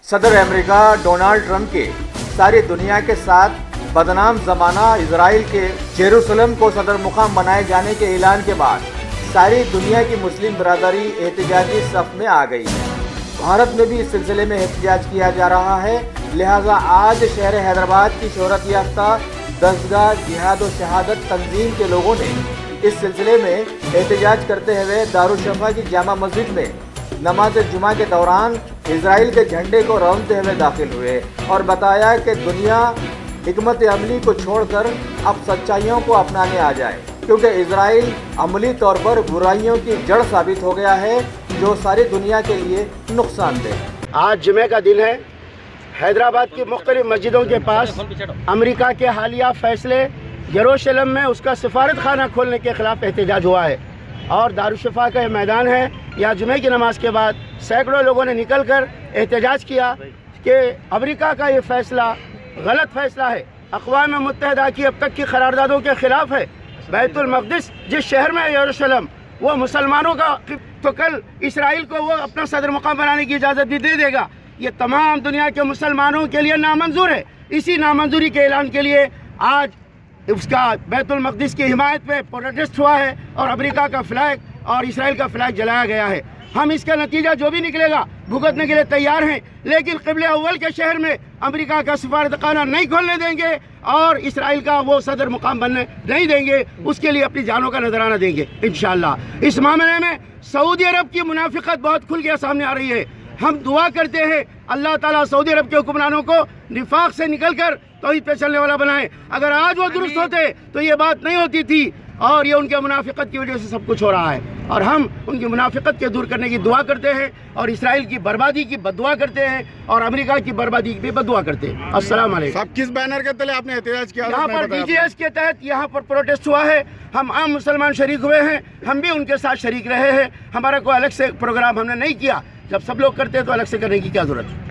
सदर America Donald Trump के सारी दुनिया के साथ बदनाम जमाना इजराइल के जेरूसलम को सदर मुकाम बनाए जाने के ऐलान के बाद सारी दुनिया की मुस्लिम बरादरी एहतजाजी सफ में आ गई है। भारत में भी इस सिलसिले में एहतजाज किया जा रहा है। लिहाजा आज शहर हैदराबाद की शोहरत याफ्ता दसगाह जिहाद और शहादत तंजीम के लोगों ने इस सिलसिले में एहतजाज करते हुए दारुशफ़ा की जामा मस्जिद में नमाज जुमा के दौरान इजराइल के झंडे को रौंदते हुए दाखिल हुए और बताया कि दुनिया हिकमत अमली को छोड़कर अब सच्चाइयों को अपनाने आ जाए, क्योंकि इजराइल अमली तौर पर बुराइयों की जड़ साबित हो गया है जो सारी दुनिया के लिए नुकसानदेह। आज जुमे का दिन है। हैदराबाद की मुख्तलिफ मस्जिदों के पास अमेरिका के हालिया फैसले यरूशलेम में उसका सिफारत खाना खोलने के खिलाफ एहतजाज हुआ है और दारुशफ़ा का मैदान है। यहाँ जुमे की नमाज के बाद सैकड़ों लोगों ने निकल कर एहतजाज किया कि अमेरिका का ये फैसला गलत फैसला है, अक़वाम मुत्तहिदा की अब तक की करारदादों के खिलाफ है। बैतुल मक़दिस जिस शहर में यरूशलेम वो मुसलमानों का, तो कल इसराइल को वो अपना सदर मुकाम बनाने की इजाज़त भी दे देगा। ये तमाम दुनिया के मुसलमानों के लिए नामंजूर है। इसी नामंजूरी के ऐलान के लिए आज उसका बैतुल मक़दिस की हिमायत पे प्रोटेस्ट हुआ है और अमेरिका का फ्लैग और इसराइल का फ्लैग जलाया गया है। हम इसका नतीजा जो भी निकलेगा भुगतने के लिए तैयार हैं, लेकिन क़िबले अव्वल के शहर में अमेरिका का सफारतखाना नहीं खोलने देंगे और इसराइल का वो सदर मुकाम बनने नहीं देंगे। उसके लिए अपनी जानों का नजराना देंगे इंशाअल्लाह। इस मामले में सऊदी अरब की मुनाफिकत बहुत खुल के सामने आ रही है। हम दुआ करते हैं अल्लाह ताला सऊदी अरब के हुक्मरानों को निफाक से निकलकर तौहीद पे चलने वाला बनाए। अगर आज वो दुरुस्त होते तो ये बात नहीं होती थी और ये उनके मुनाफिकत की वजह से सब कुछ हो रहा है और हम उनकी मुनाफिकत के दूर करने की दुआ करते हैं और इसराइल की बर्बादी की बद्दुआ करते हैं और अमेरिका की बर्बादी की भी बद्दुआ करते हैं। अस्सलाम वालेकुम। सब किस बैनर के तले आपने एहतजाज किया? यहाँ पर DJS के तहत यहाँ पर प्रोटेस्ट हुआ है। हम आम मुसलमान शरीक हुए हैं, हम भी उनके साथ शरीक रहे हैं। हमारा कोई अलग से प्रोग्राम हमने नहीं किया। जब सब लोग करते हैं तो अलग से करने की क्या जरूरत है।